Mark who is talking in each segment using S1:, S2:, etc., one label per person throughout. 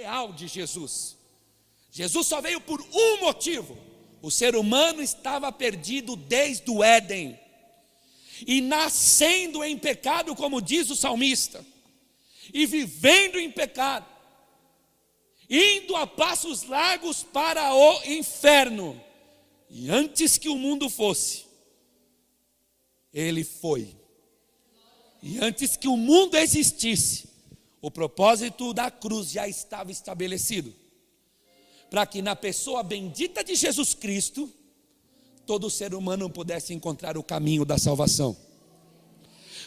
S1: real de Jesus. Jesus só veio por um motivo: o ser humano estava perdido desde o Éden, e nascendo em pecado, como diz o salmista, e vivendo em pecado, indo a passos largos para o inferno. E antes que o mundo fosse, ele foi. E antes que o mundo existisse, o propósito da cruz já estava estabelecido, para que na pessoa bendita de Jesus Cristo, todo ser humano pudesse encontrar o caminho da salvação.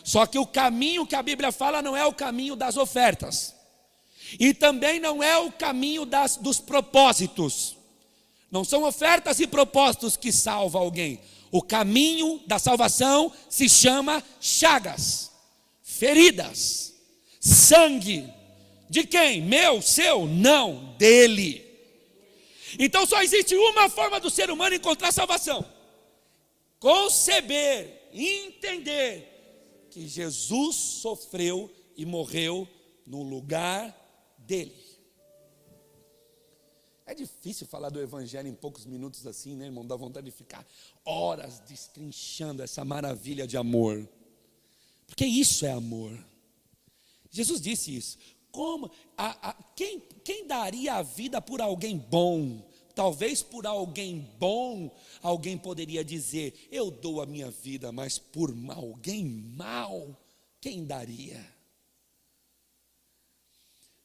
S1: Só que o caminho que a Bíblia fala não é o caminho das ofertas, e também não é o caminho dos propósitos. Não são ofertas e propósitos que salvam alguém. O caminho da salvação se chama chagas, feridas, sangue. De quem? Meu, seu? Não, dele. Então só existe uma forma do ser humano encontrar salvação: conceber, entender que Jesus sofreu e morreu no lugar dele. É difícil falar do evangelho em poucos minutos assim, né, irmão? Dá vontade de ficar horas destrinchando essa maravilha de amor, porque isso é amor. Jesus disse isso. Como? Quem daria a vida por alguém bom? Talvez por alguém bom, alguém poderia dizer: eu dou a minha vida, mas por alguém mau, quem daria?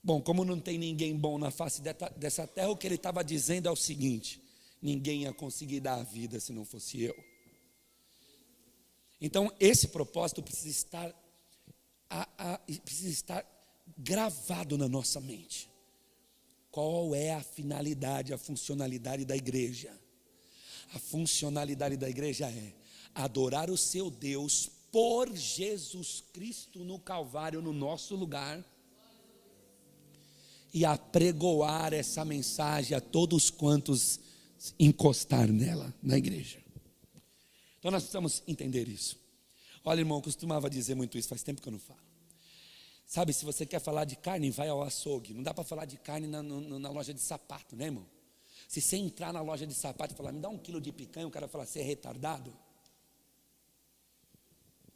S1: Bom, como não tem ninguém bom na face dessa terra, o que ele estava dizendo é o seguinte: ninguém ia conseguir dar a vida se não fosse eu. Então esse propósito precisa estar gravado na nossa mente. Qual é a finalidade, a funcionalidade da igreja? A funcionalidade da igreja é adorar o seu Deus por Jesus Cristo no Calvário, no nosso lugar, e apregoar essa mensagem a todos quantos encostar nela, na igreja. Então nós precisamos entender isso. Olha, irmão, eu costumava dizer muito isso, faz tempo que eu não falo. Sabe, se você quer falar de carne, vai ao açougue. Não dá para falar de carne na loja de sapato, né, irmão? Se você entrar na loja de sapato e falar: me dá 1 quilo de picanha, o cara fala: você é retardado?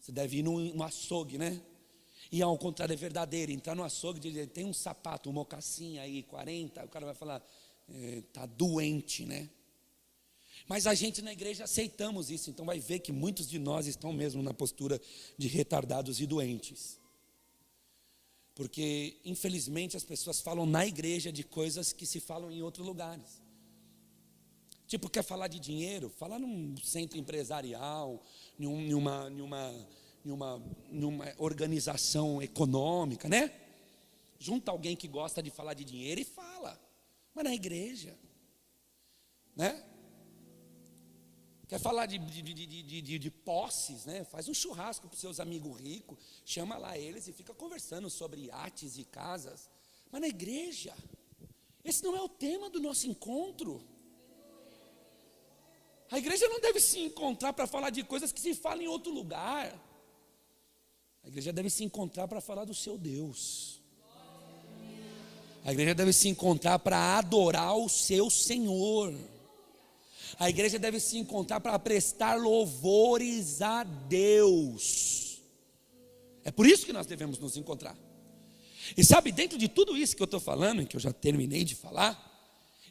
S1: Você deve ir no açougue, né? E ao contrário é verdadeiro, entrar no açougue e dizer: tem um sapato, um mocassim aí, 40, o cara vai falar: tá doente, né? Mas a gente na igreja aceitamos isso, então vai ver que muitos de nós estão mesmo na postura de retardados e doentes. Porque, infelizmente, as pessoas falam na igreja de coisas que se falam em outros lugares. Tipo, quer falar de dinheiro? Fala num centro empresarial, numa organização econômica, né? Junta alguém que gosta de falar de dinheiro e fala. Mas na igreja, né? Quer falar de posses, né? Faz um churrasco para os seus amigos ricos, chama lá eles e fica conversando sobre iates e casas. Mas na igreja, esse não é o tema do nosso encontro. A igreja não deve se encontrar para falar de coisas que se falam em outro lugar. A igreja deve se encontrar para falar do seu Deus. A igreja deve se encontrar para adorar o seu Senhor. A igreja deve se encontrar para prestar louvores a Deus. É por isso que nós devemos nos encontrar. E sabe, dentro de tudo isso que eu estou falando, que eu já terminei de falar,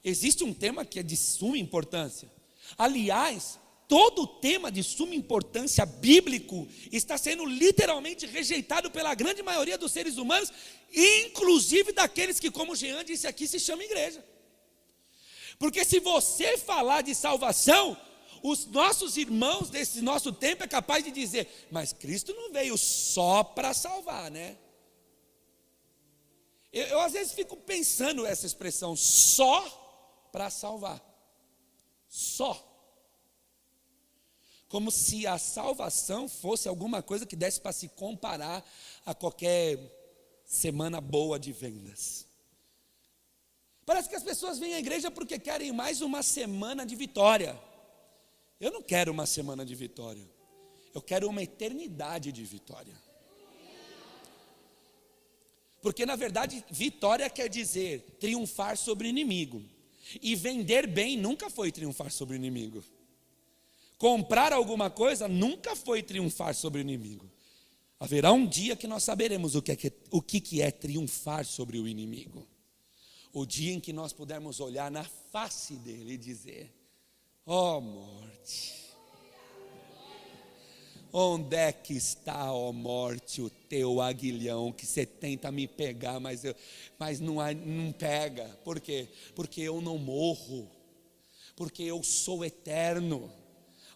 S1: existe um tema que é de suma importância. Aliás, todo o tema de suma importância bíblico está sendo literalmente rejeitado pela grande maioria dos seres humanos, inclusive daqueles que, como Jean disse aqui, se chamam igreja. Porque se você falar de salvação, os nossos irmãos desse nosso tempo é capaz de dizer: mas Cristo não veio só para salvar, né? Eu às vezes fico pensando essa expressão, só para salvar. Só. Como se a salvação fosse alguma coisa que desse para se comparar a qualquer semana boa de vendas. Parece que as pessoas vêm à igreja porque querem mais uma semana de vitória. Eu não quero uma semana de vitória. Eu quero uma eternidade de vitória. Porque na verdade vitória quer dizer triunfar sobre o inimigo. E vender bem nunca foi triunfar sobre o inimigo. Comprar alguma coisa nunca foi triunfar sobre o inimigo. Haverá um dia que nós saberemos o que é triunfar sobre o inimigo. O dia em que nós pudermos olhar na face dele e dizer: ó morte, onde é que está, ó morte, o teu aguilhão, que você tenta me pegar, mas não pega. Por quê? Porque eu não morro, porque eu sou eterno.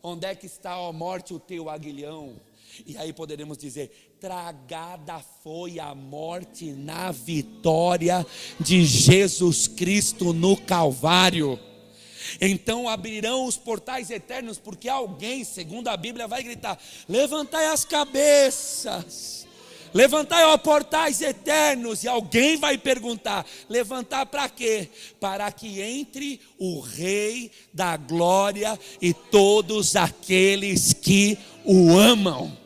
S1: Onde é que está, ó morte, o teu aguilhão? E aí poderemos dizer: tragada foi a morte na vitória de Jesus Cristo no Calvário. Então abrirão os portais eternos, porque alguém, segundo a Bíblia, vai gritar: levantai as cabeças, levantai, ó portais eternos. E alguém vai perguntar: levantar para quê? Para que entre o Rei da Glória e todos aqueles que o amam.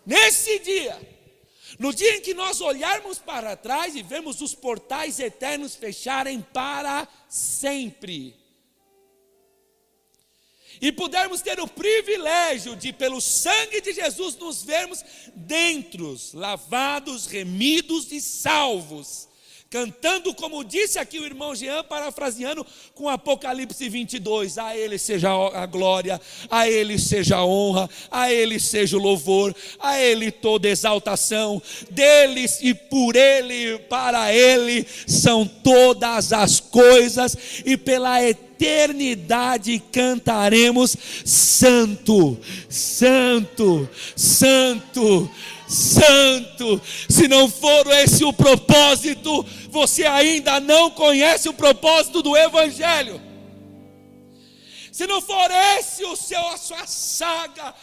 S1: Nesse dia, no dia em que nós olharmos para trás e vemos os portais eternos fecharem para sempre, e pudermos ter o privilégio de, pelo sangue de Jesus, nos vermos dentro, lavados, remidos e salvos, cantando, como disse aqui o irmão Jean, parafraseando com Apocalipse 22, a Ele seja a glória, a Ele seja a honra, a Ele seja o louvor, a Ele toda exaltação, deles e por Ele, para Ele são todas as coisas, e pela eternidade cantaremos: Santo, Santo, Santo, Santo. Se não for esse o propósito, você ainda não conhece o propósito do Evangelho. Se não for esse a sua saga,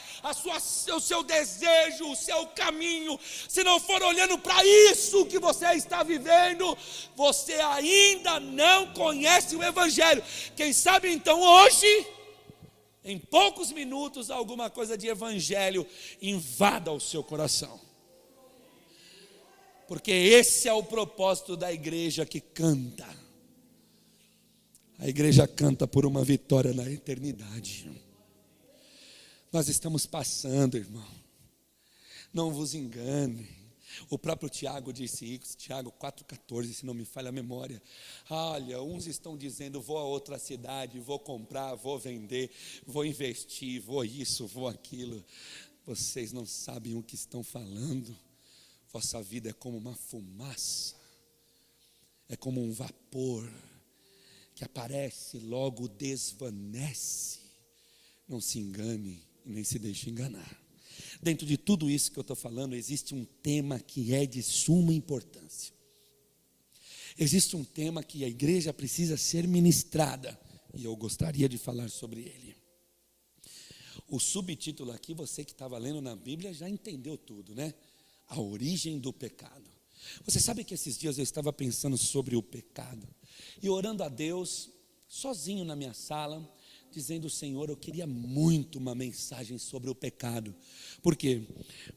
S1: o seu desejo, o seu caminho, se não for olhando para isso que você está vivendo, você ainda não conhece o Evangelho. Quem sabe então hoje, em poucos minutos, alguma coisa de Evangelho invada o seu coração. Porque esse é o propósito da igreja que canta. A igreja canta por uma vitória na eternidade. Nós estamos passando, irmão. Não vos engane. O próprio Tiago disse isso, Tiago 4,14, se não me falha a memória. Olha, uns estão dizendo: vou a outra cidade, vou comprar, vou vender, vou investir, vou isso, vou aquilo. Vocês não sabem o que estão falando. Vossa vida é como uma fumaça, é como um vapor que aparece, logo desvanece. Não se engane e nem se deixe enganar. Dentro de tudo isso que eu estou falando, existe um tema que é de suma importância. Existe um tema que a igreja precisa ser ministrada, e eu gostaria de falar sobre ele. O subtítulo aqui, você que estava lendo na Bíblia já entendeu tudo, né? A origem do pecado. Você sabe que esses dias eu estava pensando sobre o pecado e orando a Deus, sozinho na minha sala, dizendo: Senhor, eu queria muito uma mensagem sobre o pecado. Por quê?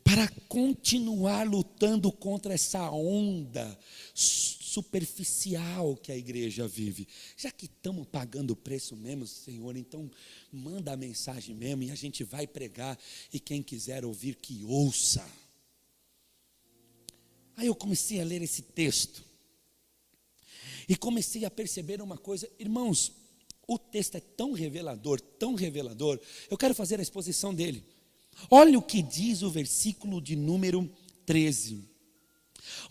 S1: Para continuar lutando contra essa onda superficial que a igreja vive. Já que estamos pagando o preço mesmo, Senhor, então manda a mensagem mesmo e a gente vai pregar, e quem quiser ouvir que ouça. Aí eu comecei a ler esse texto e comecei a perceber uma coisa. Irmãos, o texto é tão revelador, eu quero fazer a exposição dele. Olha o que diz o versículo de número 13.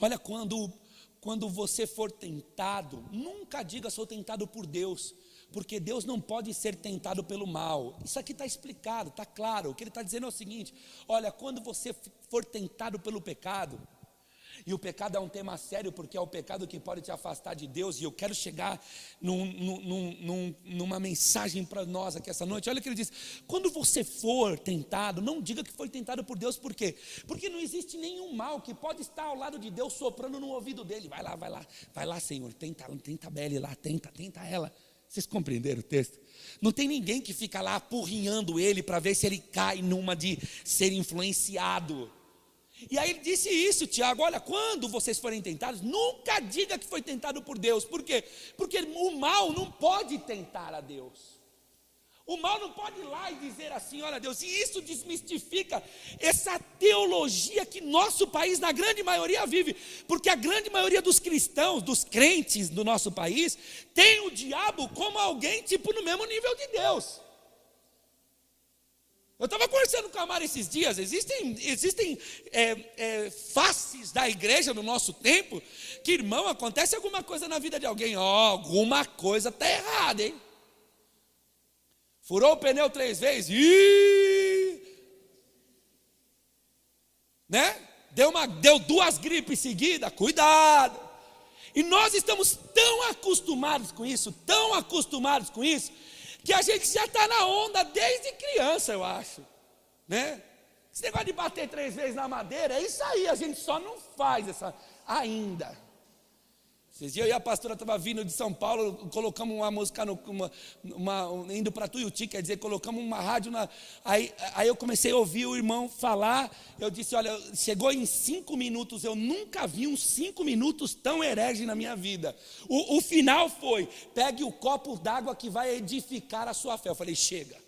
S1: Olha, quando você for tentado, nunca diga: sou tentado por Deus, porque Deus não pode ser tentado pelo mal. Isso aqui está explicado, está claro. O que ele está dizendo é o seguinte: olha, quando você for tentado pelo pecado, e o pecado é um tema sério, porque é o pecado que pode te afastar de Deus, e eu quero chegar numa mensagem para nós aqui essa noite. Olha o que ele diz: quando você for tentado, não diga que foi tentado por Deus. Por quê? Porque não existe nenhum mal que pode estar ao lado de Deus soprando no ouvido dele: vai lá Senhor, tenta a Beli lá, tenta ela. Vocês compreenderam o texto? Não tem ninguém que fica lá apurrinhando ele para ver se ele cai numa de ser influenciado. E aí ele disse isso, Tiago: olha, quando vocês forem tentados, nunca diga que foi tentado por Deus. Por quê? Porque o mal não pode tentar a Deus. O mal não pode ir lá e dizer assim: olha Deus. E isso desmistifica essa teologia que nosso país, na grande maioria, vive. Porque a grande maioria dos cristãos, dos crentes do nosso país, tem o diabo como alguém tipo no mesmo nível de Deus. Eu estava conversando com a Mara esses dias. Existem faces da igreja no nosso tempo que, irmão, acontece alguma coisa na vida de alguém, alguma coisa está errada, hein? Furou o pneu 3 vezes, né? Deu 2 gripes seguidas, cuidado. E nós estamos tão acostumados com isso, que a gente já está na onda desde criança, eu acho, né? Esse negócio de bater 3 vezes na madeira, é isso aí, a gente só não faz essa ainda. Esses dias eu e a pastora estava vindo de São Paulo, colocamos uma música, indo para Tuiuti, quer dizer, colocamos uma rádio, aí eu comecei a ouvir o irmão falar. Eu disse: olha, chegou em 5 minutos, eu nunca vi uns 5 minutos tão herege na minha vida. O final foi: pegue o copo d'água que vai edificar a sua fé. Eu falei: chega,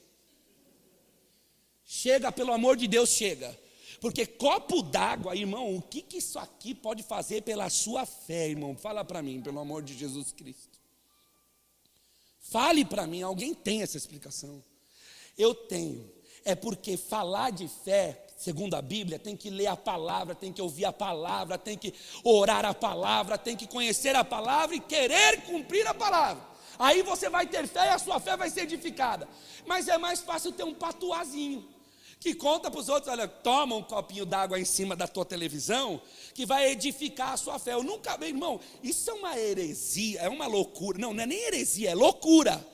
S1: pelo amor de Deus, chega. Porque copo d'água, irmão, o que isso aqui pode fazer pela sua fé, irmão? Fala para mim, pelo amor de Jesus Cristo. Fale para mim, alguém tem essa explicação? Eu tenho. É porque falar de fé, segundo a Bíblia, tem que ler a palavra, tem que ouvir a palavra, tem que orar a palavra, tem que conhecer a palavra e querer cumprir a palavra. Aí você vai ter fé e a sua fé vai ser edificada. Mas é mais fácil ter um patuazinho que conta para os outros: olha, toma um copinho d'água em cima da tua televisão, que vai edificar a sua fé. Eu nunca vi, irmão, isso é uma heresia, é uma loucura. Não é nem heresia, é loucura.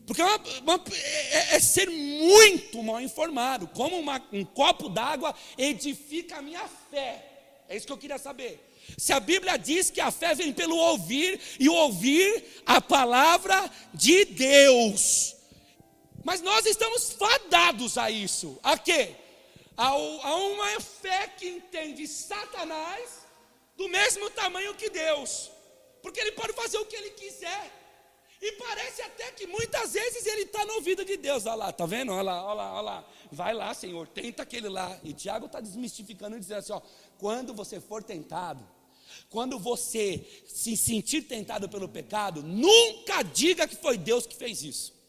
S1: Porque é ser muito mal informado. Como um copo d'água edifica a minha fé. É isso que eu queria saber. Se a Bíblia diz que a fé vem pelo ouvir, e ouvir a palavra de Deus. Mas nós estamos fadados a isso. A quê? A uma fé que entende Satanás do mesmo tamanho que Deus. Porque ele pode fazer o que ele quiser. E parece até que muitas vezes ele está no ouvido de Deus. Olha lá, está vendo? Olha lá. Vai lá, Senhor, tenta aquele lá. E Tiago está desmistificando e dizendo assim: quando você for tentado, quando você se sentir tentado pelo pecado, nunca diga que foi Deus que fez isso.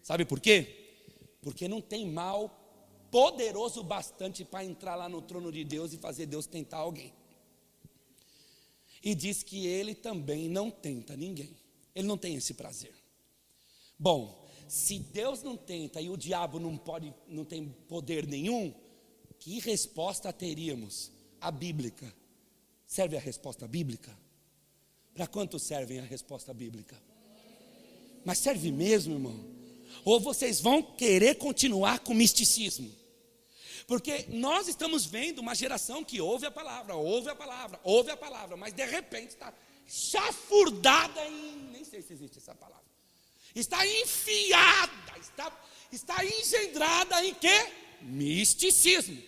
S1: Sabe por quê? Porque não tem mal poderoso bastante para entrar lá no trono de Deus e fazer Deus tentar alguém. E diz que ele também não tenta ninguém. Ele não tem esse prazer. Bom, se Deus não tenta e o diabo não tem poder nenhum, que resposta teríamos? A bíblica. Serve a resposta bíblica? Para quantos servem a resposta bíblica? Mas serve mesmo, irmão? Ou vocês vão querer continuar com misticismo? Porque nós estamos vendo uma geração que ouve a palavra, mas de repente está chafurdada em, nem sei se existe essa palavra, está enfiada, está engendrada em quê? Misticismo.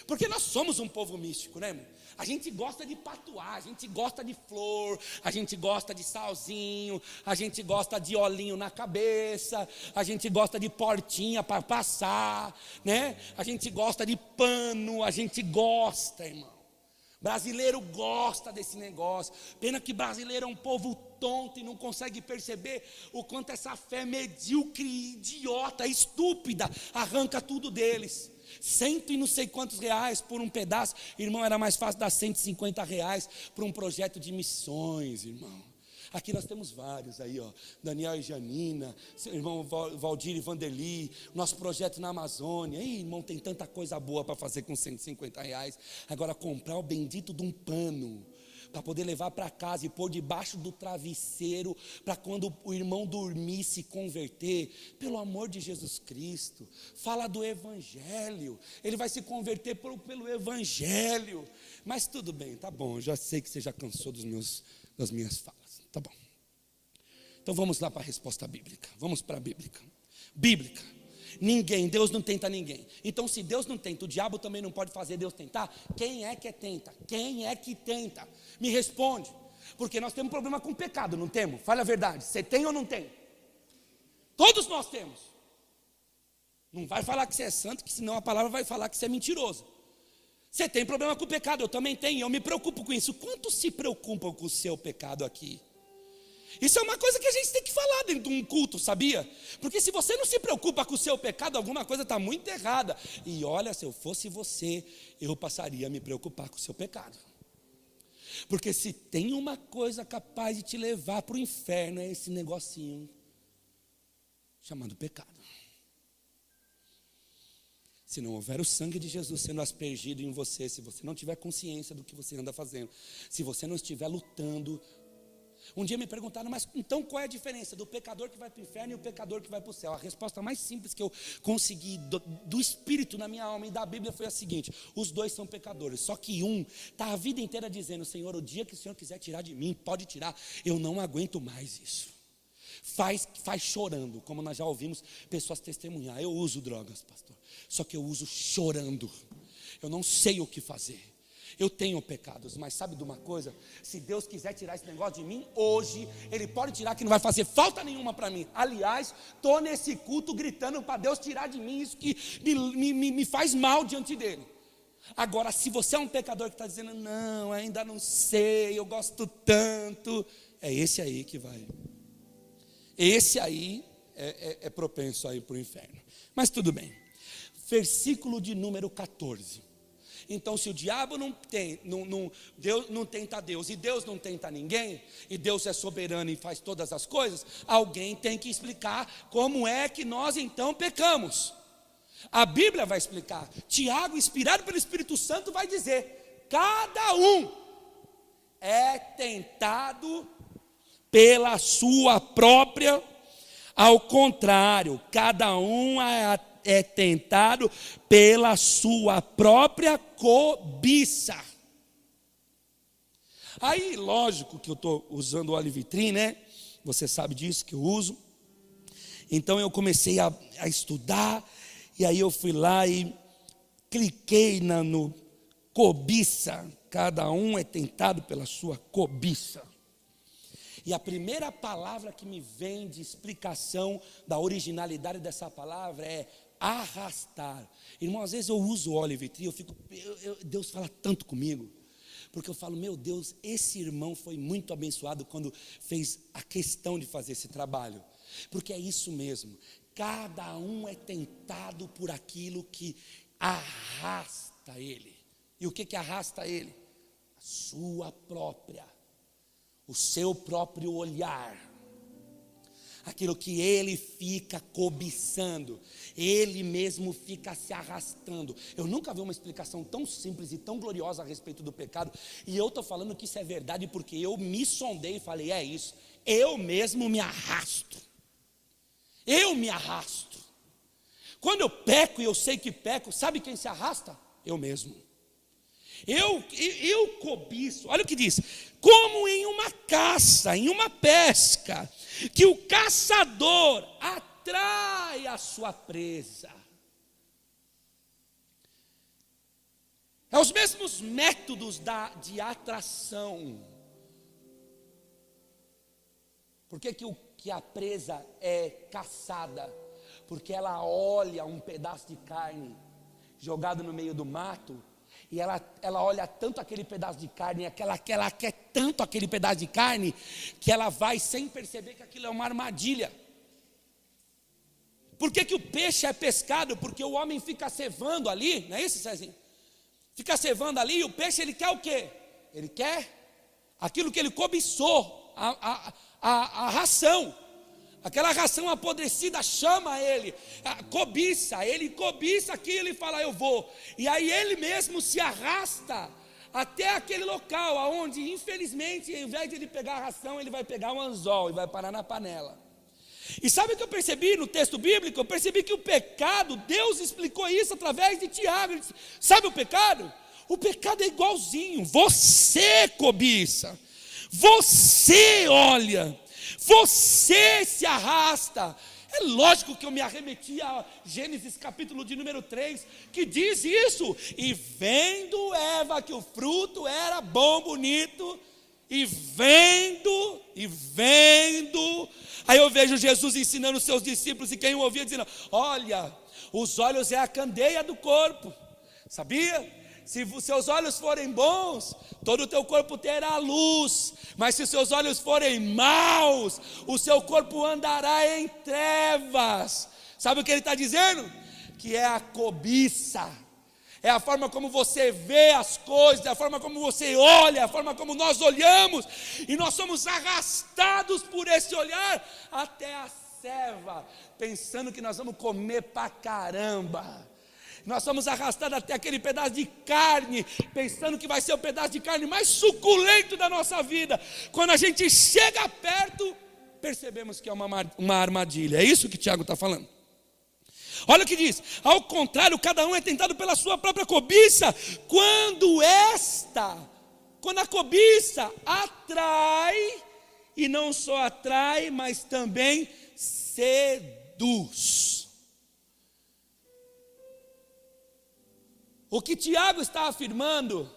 S1: Porque nós somos um povo místico, né, irmão? A gente gosta de patuar, a gente gosta de flor, a gente gosta de salzinho, a gente gosta de olhinho na cabeça, a gente gosta de portinha para passar, né? A gente gosta de pano, a gente gosta, irmão. Brasileiro gosta desse negócio. Pena que brasileiro é um povo tonto e não consegue perceber o quanto essa fé medíocre, idiota, estúpida, arranca tudo deles. 100 e não sei quantos reais por um pedaço. Irmão, era mais fácil dar 150 reais para um projeto de missões, irmão. Aqui nós temos vários aí, ó. Daniel e Janina, seu irmão Valdir e Vanderli, nosso projeto na Amazônia. Ih, irmão, tem tanta coisa boa para fazer com 150 reais. Agora comprar o bendito de um pano para poder levar para casa e pôr debaixo do travesseiro, para quando o irmão dormir se converter. Pelo amor de Jesus Cristo, fala do Evangelho, ele vai se converter pelo Evangelho. Mas tudo bem, tá bom, eu já sei que você já cansou das minhas falas, tá bom. Então vamos lá para a resposta bíblica, vamos para a bíblica. Ninguém, Deus não tenta ninguém. Então se Deus não tenta, o diabo também não pode fazer Deus tentar. Quem é que tenta? Quem é que tenta? Me responde. Porque nós temos problema com pecado, não temos? Fale a verdade, você tem ou não tem? Todos nós temos. Não vai falar que você é santo, que senão a palavra vai falar que você é mentiroso. Você tem problema com o pecado, eu também tenho, eu me preocupo com isso. Quantos se preocupam com o seu pecado aqui? Isso é uma coisa que a gente tem que falar dentro de um culto, sabia? Porque se você não se preocupa com o seu pecado, alguma coisa está muito errada. E olha, se eu fosse você, eu passaria a me preocupar com o seu pecado. Porque se tem uma coisa capaz de te levar para o inferno, é esse negocinho chamado pecado. Se não houver o sangue de Jesus sendo aspergido em você, se você não tiver consciência do que você anda fazendo, se você não estiver lutando. Um dia me perguntaram, mas então qual é a diferença do pecador que vai para o inferno e o pecador que vai para o céu? A resposta mais simples que eu consegui do Espírito na minha alma e da Bíblia foi a seguinte: os dois são pecadores, só que um está a vida inteira dizendo: Senhor, o dia que o Senhor quiser tirar de mim, pode tirar, eu não aguento mais isso. Faz chorando, como nós já ouvimos pessoas testemunhar. Eu uso drogas, pastor, só que eu uso chorando. Eu não sei o que fazer. Eu tenho pecados, mas sabe de uma coisa? Se Deus quiser tirar esse negócio de mim hoje, Ele pode tirar, que não vai fazer falta nenhuma para mim. Aliás, estou nesse culto gritando para Deus tirar de mim isso que me faz mal diante dEle. Agora, se você é um pecador que está dizendo: não, ainda não sei, eu gosto tanto, é esse aí que vai. Esse aí é propenso a ir para o inferno. Mas tudo bem. Versículo de número 14. Então, se o diabo Deus não tenta Deus, e Deus não tenta ninguém, e Deus é soberano e faz todas as coisas, alguém tem que explicar como é que nós então pecamos. A Bíblia vai explicar. Tiago, inspirado pelo Espírito Santo, vai dizer: cada um é tentado pela sua própria, ao contrário, cada um é tentado pela sua própria cobiça. Aí, lógico que eu estou usando o Olivitrim, né? Você sabe disso que eu uso. Então eu comecei a estudar, e aí eu fui lá e cliquei no cobiça. Cada um é tentado pela sua cobiça. E a primeira palavra que me vem de explicação da originalidade dessa palavra é arrastar. Irmão, às vezes eu uso o Olivitrim, Deus fala tanto comigo, porque eu falo: meu Deus, esse irmão foi muito abençoado quando fez a questão de fazer esse trabalho. Porque é isso mesmo, cada um é tentado por aquilo que arrasta ele. E o que arrasta ele? A sua própria, o seu próprio olhar, aquilo que ele fica cobiçando, ele mesmo fica se arrastando. Eu nunca vi uma explicação tão simples e tão gloriosa a respeito do pecado, e eu estou falando que isso é verdade porque eu me sondei e falei: é isso, eu mesmo me arrasto, eu me arrasto. Quando eu peco e eu sei que peco, sabe quem se arrasta? Eu mesmo. Eu cobiço. Olha o que diz: como em uma caça, em uma pesca, que o caçador atrai a sua presa. É os mesmos métodos de atração. Por que a presa é caçada? Porque ela olha um pedaço de carne jogado no meio do mato, e ela olha tanto aquele pedaço de carne, ela quer tanto aquele pedaço de carne, que ela vai sem perceber que aquilo é uma armadilha. Por que o peixe é pescado? Porque o homem fica cevando ali, não é isso, Cezinho? Fica cevando ali, e o peixe, ele quer o quê? Ele quer aquilo que ele cobiçou, a ração. Aquela ração apodrecida chama ele, ele cobiça aquilo e fala: eu vou. E aí ele mesmo se arrasta até aquele local onde, infelizmente, ao invés de ele pegar a ração, ele vai pegar um anzol e vai parar na panela. E sabe o que eu percebi no texto bíblico? Eu percebi que o pecado, Deus explicou isso através de Tiago. Ele disse: sabe o pecado? O pecado é igualzinho. Você cobiça, você olha, você se arrasta. É lógico que eu me arremeti a Gênesis capítulo de número 3, que diz isso. E vendo Eva que o fruto era bom, bonito, e vendo, aí eu vejo Jesus ensinando os seus discípulos, e quem o ouvia dizendo: olha, os olhos é a candeia do corpo, sabia? Se os seus olhos forem bons, todo o teu corpo terá luz, mas se os seus olhos forem maus, o seu corpo andará em trevas. Sabe o que ele está dizendo? Que é a cobiça, é a forma como você vê as coisas, é a forma como você olha, é a forma como nós olhamos, e nós somos arrastados por esse olhar até a serva, pensando que nós vamos comer pra caramba. Nós somos arrastados até aquele pedaço de carne, pensando que vai ser o pedaço de carne mais suculento da nossa vida. Quando a gente chega perto, percebemos que é uma armadilha. É isso que Tiago está falando. Olha o que diz: ao contrário, cada um é tentado pela sua própria cobiça, quando a cobiça atrai, e não só atrai, mas também seduz. O que Tiago está afirmando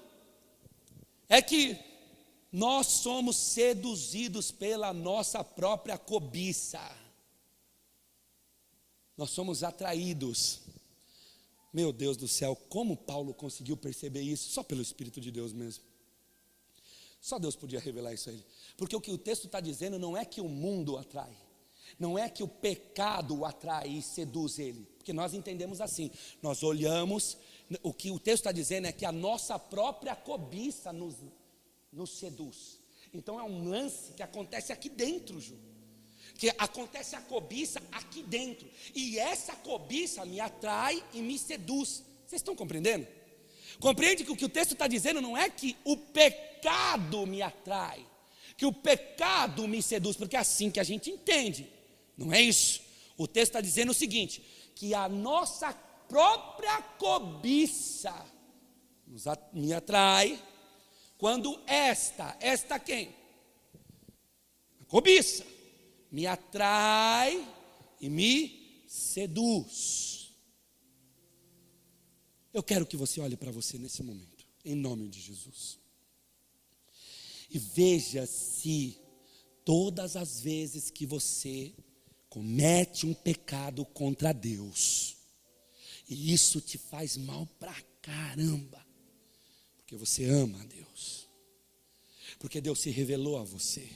S1: é que nós somos seduzidos pela nossa própria cobiça. Nós somos atraídos. Meu Deus do céu, como Paulo conseguiu perceber isso? Só pelo Espírito de Deus mesmo. Só Deus podia revelar isso a ele. Porque o que o texto está dizendo não é que o mundo atrai, não é que o pecado o atrai e seduz ele. Porque nós entendemos assim, nós olhamos, o que o texto está dizendo é que a nossa própria cobiça nos seduz. Então é um lance que acontece aqui dentro, Ju. Que acontece a cobiça aqui dentro. E essa cobiça me atrai e me seduz. Vocês estão compreendendo? Compreende que o texto está dizendo não é que o pecado me atrai, que o pecado me seduz, porque é assim que a gente entende. Não é isso. O texto está dizendo o seguinte, que a nossa própria cobiça me atrai, quando esta quem? A cobiça me atrai e me seduz. Eu quero que você olhe para você nesse momento, em nome de Jesus, e veja se todas as vezes que você comete um pecado contra Deus, e isso te faz mal pra caramba, porque você ama a Deus, porque Deus se revelou a você,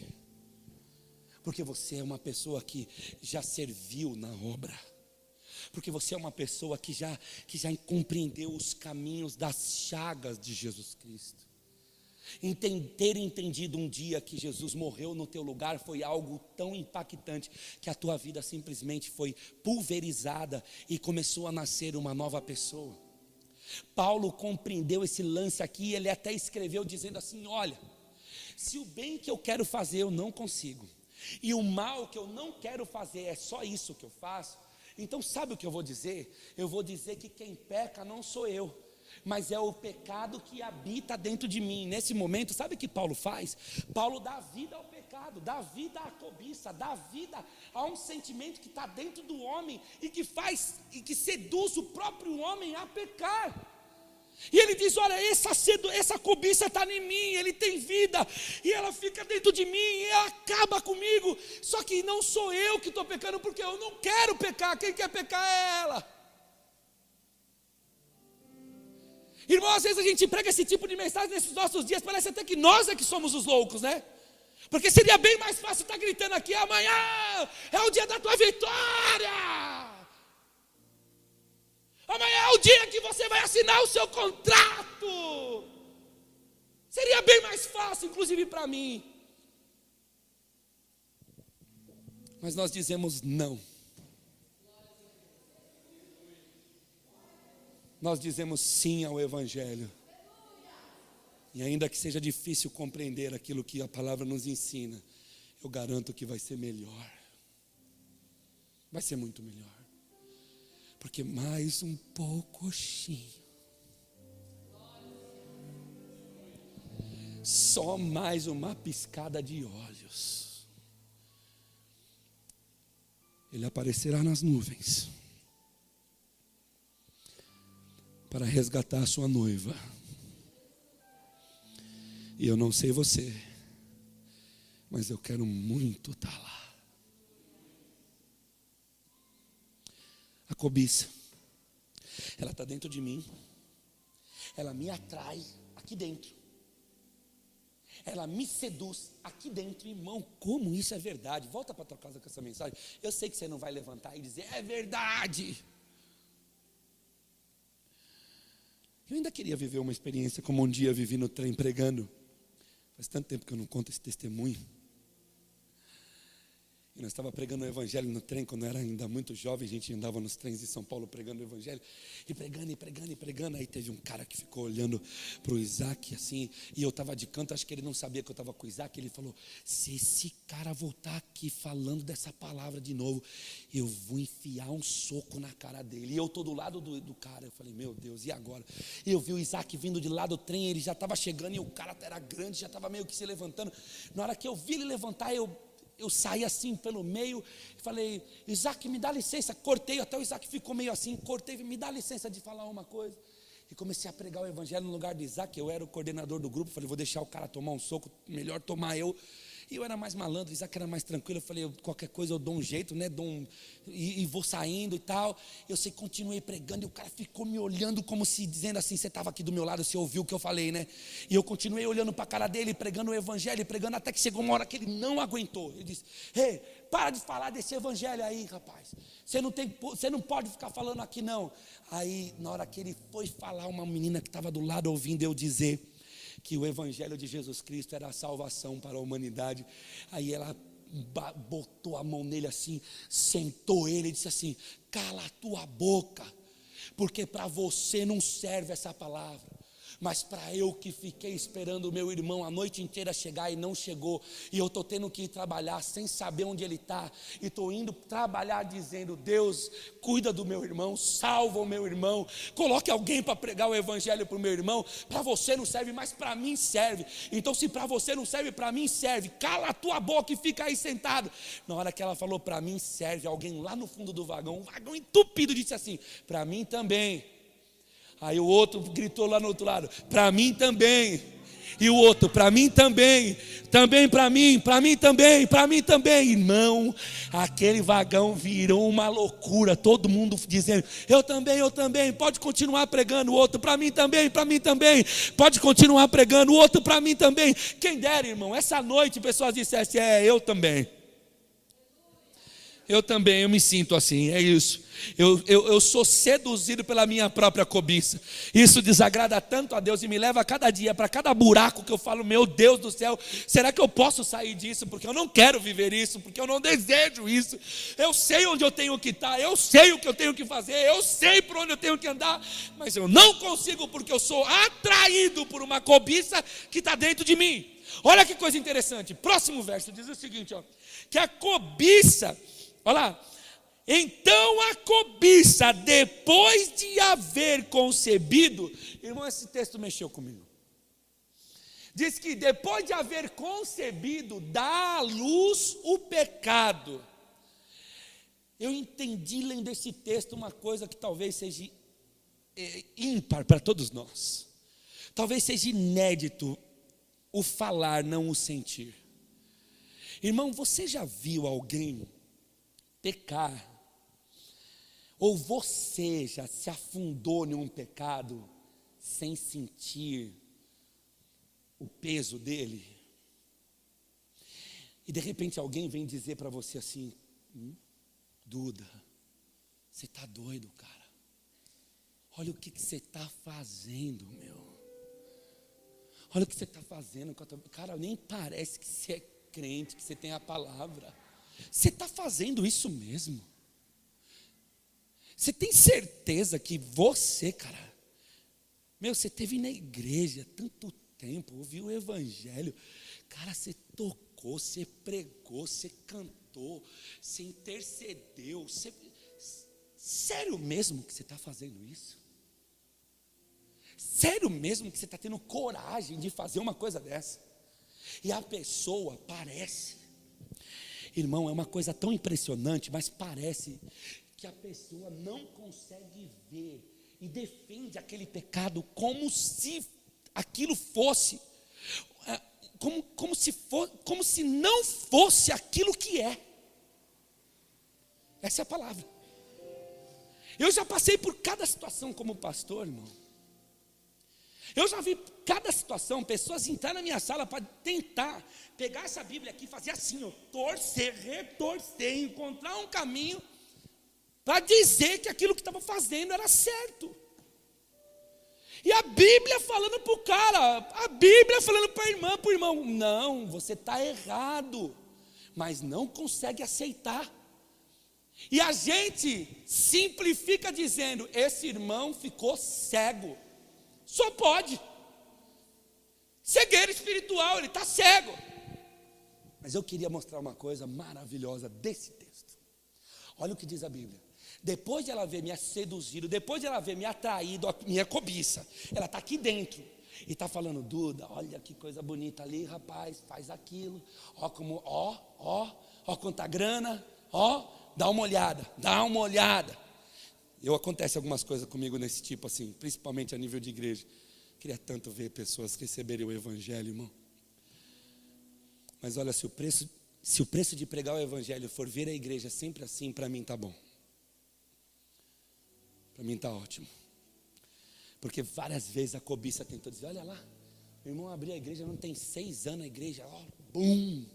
S1: porque você é uma pessoa que já serviu na obra, porque você é uma pessoa que já compreendeu os caminhos das chagas de Jesus Cristo. Ter entendido um dia que Jesus morreu no teu lugar foi algo tão impactante que a tua vida simplesmente foi pulverizada e começou a nascer uma nova pessoa. Paulo compreendeu esse lance aqui, ele até escreveu dizendo assim: olha, se o bem que eu quero fazer eu não consigo, e o mal que eu não quero fazer é só isso que eu faço, então sabe o que eu vou dizer? Eu vou dizer que quem peca não sou eu, mas é o pecado que habita dentro de mim. Nesse momento, sabe o que Paulo faz? Paulo dá vida ao pecado, dá vida à cobiça, dá vida a um sentimento que está dentro do homem e que seduz o próprio homem a pecar. E ele diz: olha, essa cobiça está em mim, ele tem vida, e ela fica dentro de mim, e ela acaba comigo. Só que não sou eu que estou pecando, porque eu não quero pecar, quem quer pecar é ela. Irmão, às vezes a gente prega esse tipo de mensagem nesses nossos dias, parece até que nós é que somos os loucos, né? Porque seria bem mais fácil estar gritando aqui: amanhã é o dia da tua vitória, amanhã é o dia que você vai assinar o seu contrato. Seria bem mais fácil, inclusive para mim. Mas nós dizemos não. Nós dizemos sim ao Evangelho. E ainda que seja difícil compreender aquilo que a palavra nos ensina, eu garanto que vai ser melhor. Vai ser muito melhor. Porque mais um pouquinho, só mais uma piscada de olhos, Ele aparecerá nas nuvens para resgatar a sua noiva. E eu não sei você, mas eu quero muito estar lá. A cobiça, ela está dentro de mim. Ela me atrai aqui dentro. Ela me seduz aqui dentro. Irmão, como isso é verdade? Volta para a tua casa com essa mensagem. Eu sei que você não vai levantar e dizer, é verdade. Eu ainda queria viver uma experiência como um dia vivi no trem pregando. Faz tanto tempo que eu não conto esse testemunho. E nós estávamos pregando o evangelho no trem, quando eu era ainda muito jovem, a gente andava nos trens de São Paulo pregando o evangelho, e pregando, aí teve um cara que ficou olhando para o Isaac, assim, e eu estava de canto, acho que ele não sabia que eu estava com o Isaac, ele falou, se esse cara voltar aqui falando dessa palavra de novo, eu vou enfiar um soco na cara dele, e eu estou do lado do cara, eu falei, meu Deus, e agora? E eu vi o Isaac vindo de lá do trem, ele já estava chegando, e o cara era grande, já estava meio que se levantando, na hora que eu vi ele levantar, eu saí assim pelo meio, falei, Isaac, me dá licença, cortei, até o Isaac ficou meio assim, cortei, me dá licença de falar uma coisa, e comecei a pregar o evangelho no lugar de Isaac, eu era o coordenador do grupo, falei, vou deixar o cara tomar um soco, melhor tomar eu, e eu era mais malandro, Isaac era mais tranquilo, eu falei, qualquer coisa eu dou um jeito, né, e vou saindo e tal, eu sei, continuei pregando, e o cara ficou me olhando como se dizendo assim, você estava aqui do meu lado, você ouviu o que eu falei, né, e eu continuei olhando para a cara dele, pregando o evangelho, pregando, até que chegou uma hora que ele não aguentou, ele disse, ei, para de falar desse evangelho aí, rapaz, você não pode ficar falando aqui não, aí na hora que ele foi falar, uma menina que estava do lado ouvindo eu dizer, que o evangelho de Jesus Cristo era a salvação para a humanidade, aí ela botou a mão nele assim, sentou ele e disse assim, cala a tua boca, porque para você não serve essa palavra, mas para eu que fiquei esperando o meu irmão a noite inteira chegar e não chegou, e eu estou tendo que ir trabalhar sem saber onde ele está, e estou indo trabalhar dizendo, Deus, cuida do meu irmão, salva o meu irmão, coloque alguém para pregar o evangelho para o meu irmão, para você não serve, mas para mim serve, então se para você não serve, para mim serve, cala a tua boca e fica aí sentado. Na hora que ela falou, para mim serve, alguém lá no fundo do vagão, um vagão entupido, disse assim, para mim também. Aí o outro gritou lá no outro lado, para mim também. E o outro, para mim também. Também para mim também, para mim também. Irmão, aquele vagão virou uma loucura. Todo mundo dizendo, eu também. Pode continuar pregando. O outro, para mim também. Pode continuar pregando. O outro, para mim também. Quem dera, irmão, essa noite pessoas dissessem, eu também. Eu também, eu me sinto assim, é isso. Eu sou seduzido pela minha própria cobiça. Isso desagrada tanto a Deus e me leva a cada dia para cada buraco que eu falo, meu Deus do céu, será que eu posso sair disso? Porque eu não quero viver isso, porque eu não desejo isso. Eu sei onde eu tenho que estar, eu sei o que eu tenho que fazer, eu sei por onde eu tenho que andar, mas eu não consigo porque eu sou atraído por uma cobiça que está dentro de mim. Olha que coisa interessante, próximo verso diz o seguinte, que a cobiça, olha lá, então a cobiça, depois de haver concebido, irmão, esse texto mexeu comigo. Diz que depois de haver concebido, dá à luz o pecado. Eu entendi lendo esse texto uma coisa que talvez seja ímpar para todos nós. Talvez seja inédito o falar, não o sentir. Irmão, você já viu alguém pecar? Ou você já se afundou em um pecado sem sentir o peso dele? E de repente alguém vem dizer para você assim, Duda, você está doido, cara. Olha o que você está fazendo, meu. Olha o que você está fazendo. Cara, nem parece que você é crente, que você tem a palavra. Você está fazendo isso mesmo? Você tem certeza que você, cara, você esteve na igreja tanto tempo, ouviu o evangelho, cara, você tocou, você pregou, você cantou, você intercedeu, sério mesmo que você está fazendo isso? Sério mesmo que você está tendo coragem de fazer uma coisa dessa? E a pessoa parece, Irmão, é uma coisa tão impressionante, mas parece que a pessoa não consegue ver e defende aquele pecado como se aquilo fosse, como se não fosse aquilo que é. Essa é a palavra. Eu já passei por cada situação como pastor, irmão. Eu já vi cada situação, pessoas entrarem na minha sala para tentar pegar essa Bíblia aqui e fazer assim, ó, torcer, retorcer, encontrar um caminho para dizer que aquilo que estava fazendo era certo. E a Bíblia falando para o cara, a Bíblia falando para a irmã, para o irmão, não, você está errado, mas não consegue aceitar. E a gente simplifica dizendo, esse irmão ficou cego. Só pode. Cegueira espiritual, ele está cego. Mas eu queria mostrar uma coisa maravilhosa desse texto. Olha o que diz a Bíblia. Depois de ela ver me seduzido, depois de ela ver me atraído, a minha cobiça, ela está aqui dentro. E está falando, Duda, olha que coisa bonita ali, rapaz, faz aquilo. Ó como, ó quanta grana, ó, dá uma olhada. Acontece algumas coisas comigo nesse tipo assim, principalmente a nível de igreja. Queria tanto ver pessoas receberem o evangelho, irmão. Mas olha, se o preço de pregar o evangelho for ver a igreja sempre assim, para mim está bom. Para mim está ótimo. Porque várias vezes a cobiça tentou dizer, olha lá, meu irmão abriu a igreja, não tem 6 anos a igreja, ó, bum.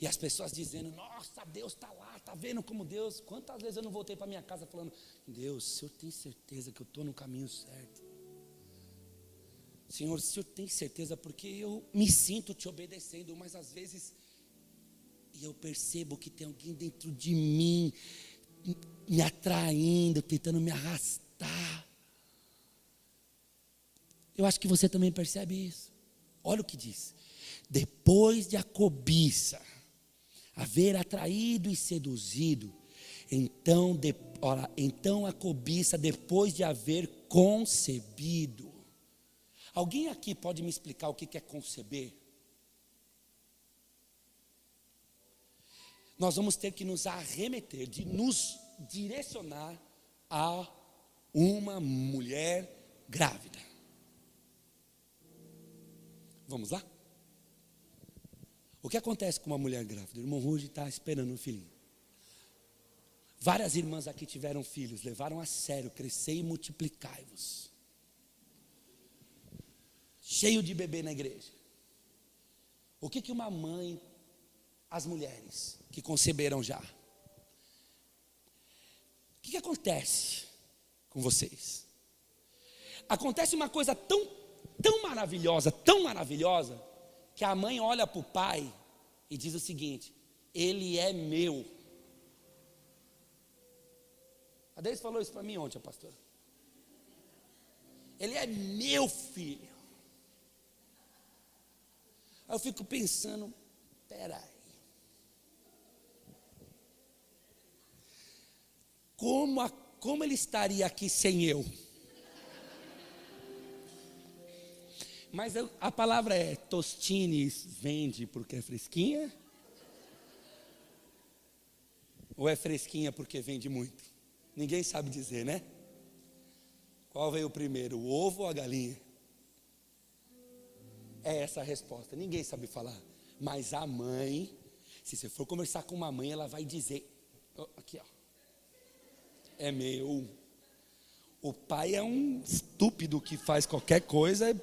S1: E as pessoas dizendo, nossa, Deus está lá, está vendo como Deus. Quantas vezes eu não voltei para minha casa falando, Deus, o Senhor tem certeza que eu estou no caminho certo? Senhor, o Senhor tem certeza, porque eu me sinto te obedecendo, mas às vezes eu percebo que tem alguém dentro de mim me atraindo, tentando me arrastar. Eu acho que você também percebe isso. Olha o que diz. Depois de a cobiça haver atraído e seduzido, então a cobiça, depois de haver concebido. Alguém aqui pode me explicar o que é conceber? Nós vamos ter que nos arremeter, de nos direcionar a uma mulher grávida. Vamos lá? O que acontece com uma mulher grávida? O irmão Ruge está esperando um filhinho. Várias irmãs aqui tiveram filhos, levaram a sério, crescei e multiplicai-vos. Cheio de bebê na igreja. O que uma mãe, as mulheres que conceberam já, o que acontece com vocês? Acontece uma coisa tão maravilhosa, que a mãe olha para o pai e diz o seguinte, ele é meu. A Deise falou isso para mim ontem, pastora. Ele é meu filho. Aí eu fico pensando, peraí. Como ele estaria aqui sem eu? Mas a palavra é Tostines vende porque é fresquinha? Ou é fresquinha porque vende muito? Ninguém sabe dizer, né? Qual veio primeiro, o ovo ou a galinha? É essa a resposta, ninguém sabe falar. Mas a mãe, se você for conversar com uma mãe, ela vai dizer, aqui ó, é meu. O pai é um estúpido que faz qualquer coisa,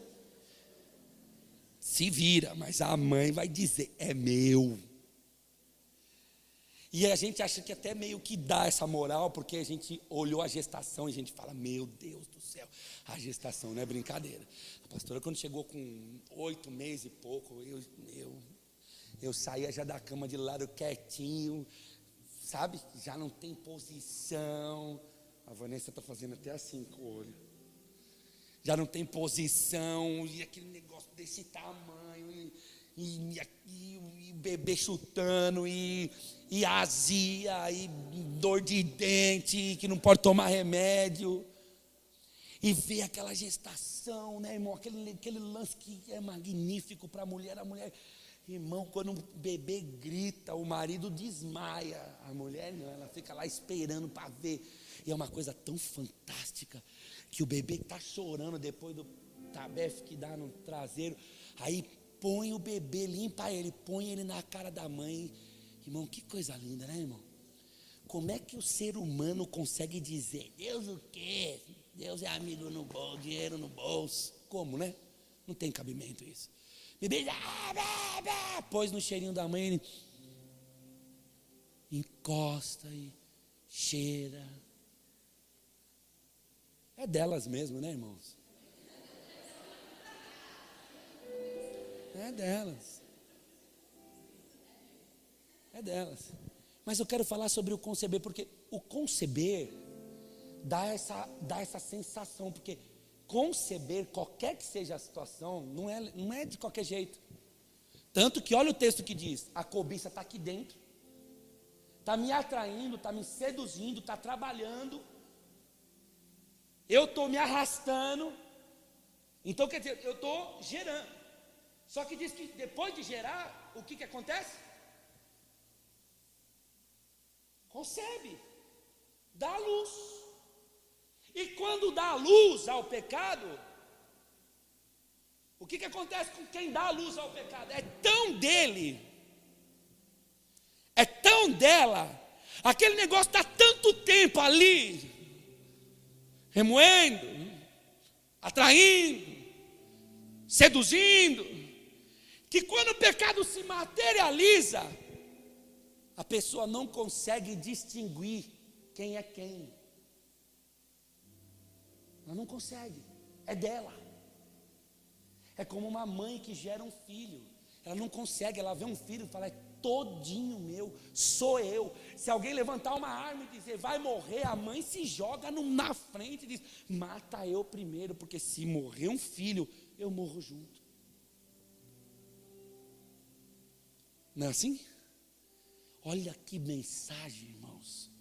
S1: se vira, mas a mãe vai dizer, é meu. E a gente acha que até meio que dá essa moral, porque a gente olhou a gestação e a gente fala, meu Deus do céu, a gestação não é brincadeira. A pastora, quando chegou com 8 meses e pouco, eu saía já da cama de lado quietinho, sabe? Já não tem posição. A Vanessa está fazendo até assim com o olho. Já não tem posição, e aquele negócio desse tamanho, e bebê chutando, e azia, e dor de dente, que não pode tomar remédio, e ver aquela gestação, né, irmão, aquele lance que é magnífico para a mulher Irmão, quando um bebê grita, o marido desmaia. A mulher não, ela fica lá esperando para ver. E é uma coisa tão fantástica, que o bebê está chorando depois do tabefe que dá no traseiro. Aí põe o bebê, limpa ele, põe ele na cara da mãe. Irmão, que coisa linda, né, irmão? Como é que o ser humano consegue dizer, Deus o quê? Deus é amigo no bolso, dinheiro no bolso. Como, né? Não tem cabimento isso. Bebê, pôs no cheirinho da mãe, ele encosta e cheira. É delas mesmo, né, irmãos? É delas. É delas. Mas eu quero falar sobre o conceber, porque o conceber dá essa sensação, porque conceber, qualquer que seja a situação, não é de qualquer jeito. Tanto que olha o texto que diz, a cobiça está aqui dentro, está me atraindo, está me seduzindo, está trabalhando, eu estou me arrastando, então quer dizer, eu estou gerando. Só que diz que depois de gerar, o que acontece? Concebe, dá luz. E quando dá luz ao pecado, o que acontece com quem dá luz ao pecado? É tão dele, é tão dela, aquele negócio está tanto tempo ali, remoendo, atraindo, seduzindo, que quando o pecado se materializa, a pessoa não consegue distinguir quem é quem. Ela não consegue, é dela. É como uma mãe que gera um filho, ela não consegue, ela vê um filho e fala, é todinho meu, sou eu. Se alguém levantar uma arma e dizer, vai morrer, a mãe se joga na frente e diz, mata eu primeiro, porque se morrer um filho, eu morro junto. Não é assim? Olha que mensagem, irmãos.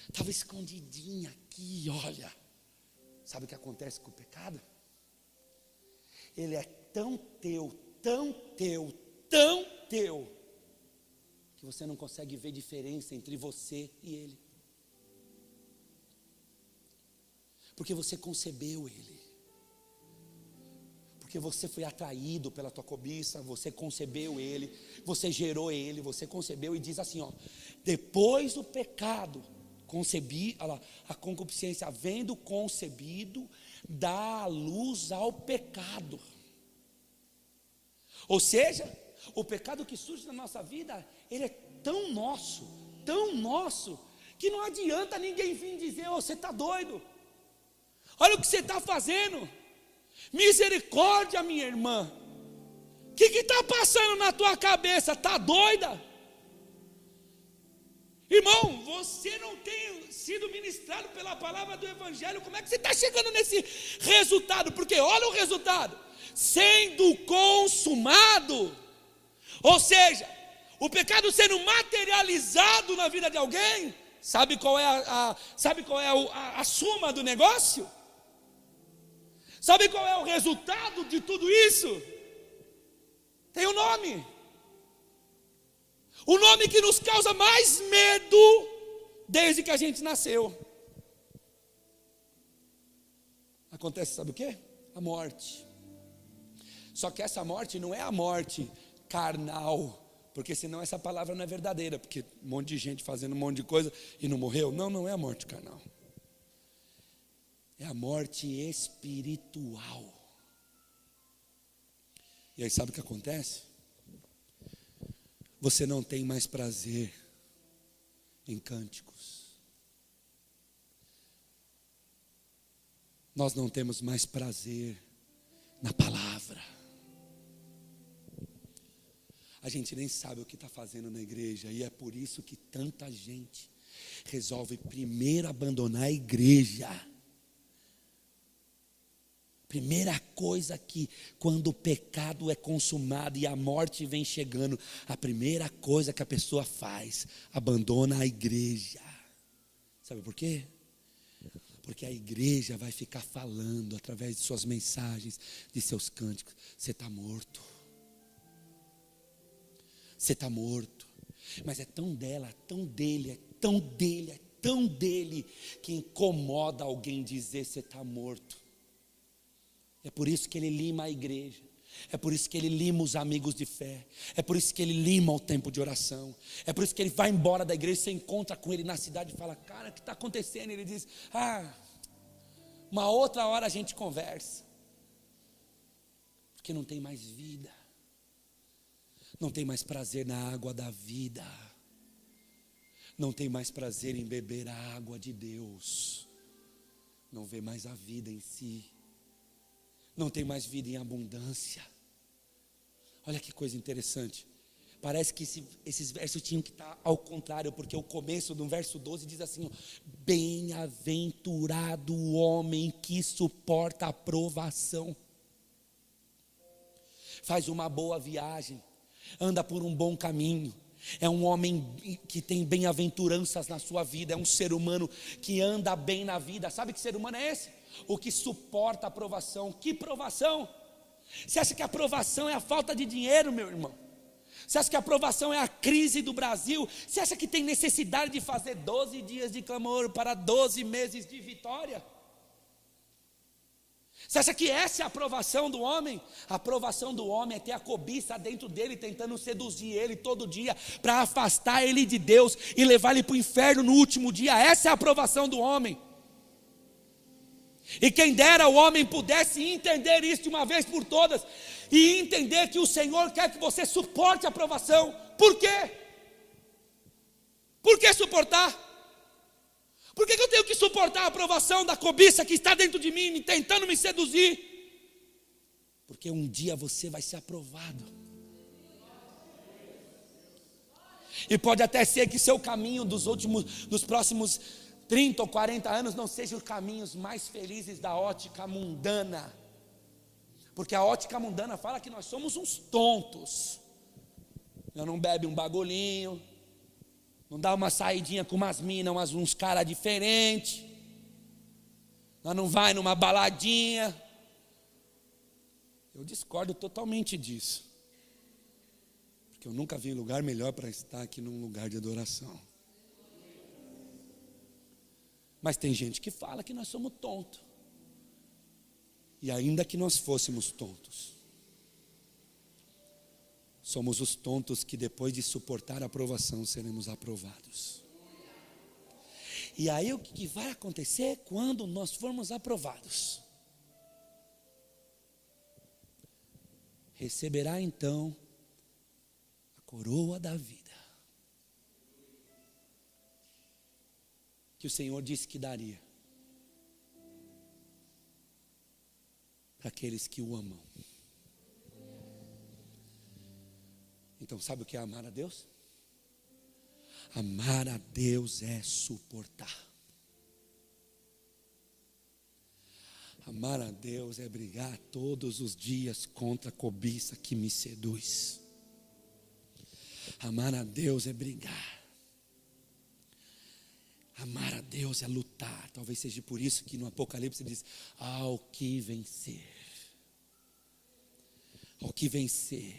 S1: Estava escondidinha aqui, olha. Sabe o que acontece com o pecado? Ele é tão teu, tão teu, tão teu, que você não consegue ver diferença entre você e ele. Porque você concebeu ele. Porque você foi atraído pela tua cobiça, você concebeu ele, você gerou ele, você concebeu e diz assim, ó, depois do pecado, concebi, olha lá, a concupiscência havendo concebido, dá a luz ao pecado. Ou seja, o pecado que surge na nossa vida, ele é tão nosso, que não adianta ninguém vir dizer, oh, você está doido, olha o que você está fazendo. Misericórdia, minha irmã, o que está passando na tua cabeça? Está doida? Irmão, você não tem sido ministrado pela palavra do Evangelho. Como é que você está chegando nesse resultado? Porque olha o resultado, sendo consumado, ou seja, o pecado sendo materializado na vida de alguém. Sabe qual é a suma do negócio? Sabe qual é o resultado de tudo isso? Tem um nome. O nome que nos causa mais medo desde que a gente nasceu. Acontece, sabe o quê? A morte. Só que essa morte não é a morte carnal, porque senão essa palavra não é verdadeira, porque um monte de gente fazendo um monte de coisa e não morreu. Não é a morte carnal. É a morte espiritual. E aí sabe o que acontece? Você não tem mais prazer em cânticos. Nós não temos mais prazer na palavra. A gente nem sabe o que está fazendo na igreja, e é por isso que tanta gente resolve primeiro abandonar a igreja. Primeira coisa que, quando o pecado é consumado e a morte vem chegando, a primeira coisa que a pessoa faz, abandona a igreja. Sabe por quê? Porque a igreja vai ficar falando através de suas mensagens, de seus cânticos, você está morto. você está morto. Mas é tão dela, tão dele, é tão dele, é tão dele, que incomoda alguém dizer você está morto. É por isso que ele lima a igreja. É por isso que ele lima os amigos de fé. É por isso que ele lima o tempo de oração. É por isso que ele vai embora da igreja, você encontra com ele na cidade e fala: cara, o que está acontecendo? Ele diz: uma outra hora a gente conversa. Porque não tem mais vida. Não tem mais prazer na água da vida. Não tem mais prazer em beber a água de Deus. Não vê mais a vida em si. Não tem mais vida em abundância. Olha que coisa interessante. Parece que esses versos tinham que estar ao contrário, porque o começo do verso 12 diz assim: bem-aventurado o homem que suporta a provação, faz uma boa viagem, anda por um bom caminho. É um homem que tem bem-aventuranças na sua vida. É um ser humano que anda bem na vida. Sabe que ser humano é esse? O que suporta a provação. Que provação? Você acha que a provação é a falta de dinheiro, meu irmão? Você acha que a provação é a crise do Brasil? Você acha que tem necessidade de fazer 12 dias de clamor para 12 meses de vitória? Você acha que essa é a aprovação do homem? A aprovação do homem é ter a cobiça dentro dele, tentando seduzir ele todo dia, para afastar ele de Deus e levar ele para o inferno no último dia. Essa é a aprovação do homem. E quem dera o homem pudesse entender isso de uma vez por todas, e entender que o Senhor quer que você suporte a aprovação. Por quê? Por que suportar? Por que eu tenho que suportar a aprovação da cobiça que está dentro de mim, tentando me seduzir? Porque um dia você vai ser aprovado. E pode até ser que seu caminho dos próximos 30 ou 40 anos não sejam os caminhos mais felizes da ótica mundana. Porque a ótica mundana fala que nós somos uns tontos. Não bebe um bagulhinho, não dá uma saidinha com umas minas, uns caras diferentes. Nós não vai numa baladinha. Eu discordo totalmente disso. Porque eu nunca vi lugar melhor para estar que num lugar de adoração. Mas tem gente que fala que nós somos tontos. E ainda que nós fôssemos tontos, somos os tontos que depois de suportar a aprovação seremos aprovados. E aí o que vai acontecer quando nós formos aprovados? Receberá então a coroa da vida, que o Senhor disse que daria para aqueles que o amam. Então sabe o que é amar a Deus? Amar a Deus é suportar. Amar a Deus é brigar todos os dias contra a cobiça que me seduz. Amar a Deus é brigar. Amar a Deus é lutar. Talvez seja por isso que no Apocalipse diz: ao que vencer. Ao que vencer.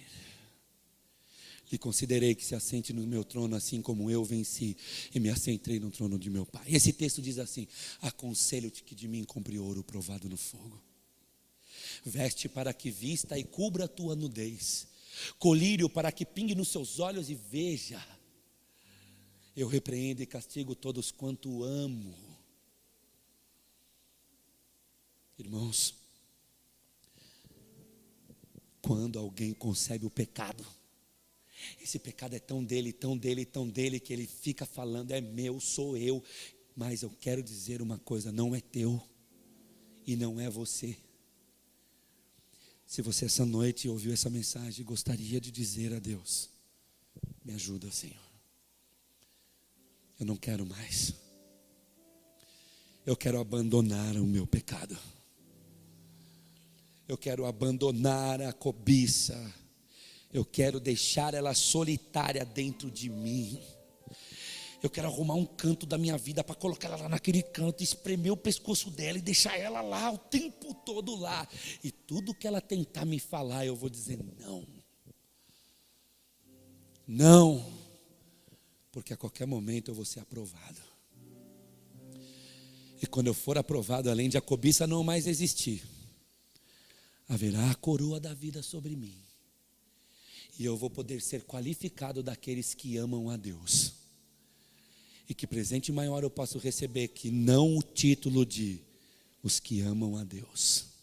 S1: Lhe considerei que se assente no meu trono, assim como eu venci e me assentei no trono de meu Pai. Esse texto diz assim: aconselho-te que de mim compre ouro provado no fogo. Veste para que vista e cubra a tua nudez. Colírio para que pingue nos seus olhos e veja. Eu repreendo e castigo todos quanto amo. Irmãos, quando alguém concebe o pecado, esse pecado é tão dele, tão dele, tão dele, que ele fica falando: é meu, sou eu. Mas eu quero dizer uma coisa: não é teu e não é você. Se você essa noite ouviu essa mensagem, gostaria de dizer a Deus: me ajuda, Senhor. Eu não quero mais. Eu quero abandonar o meu pecado. Eu quero abandonar a cobiça. Eu quero deixar ela solitária dentro de mim. Eu quero arrumar um canto da minha vida para colocar ela lá naquele canto, espremer o pescoço dela e deixar ela lá o tempo todo lá. E tudo que ela tentar me falar, eu vou dizer não. Não, porque a qualquer momento eu vou ser aprovado. E quando eu for aprovado, além de a cobiça não mais existir, haverá a coroa da vida sobre mim. E eu vou poder ser qualificado daqueles que amam a Deus. E que presente maior eu posso receber que não o título de os que amam a Deus.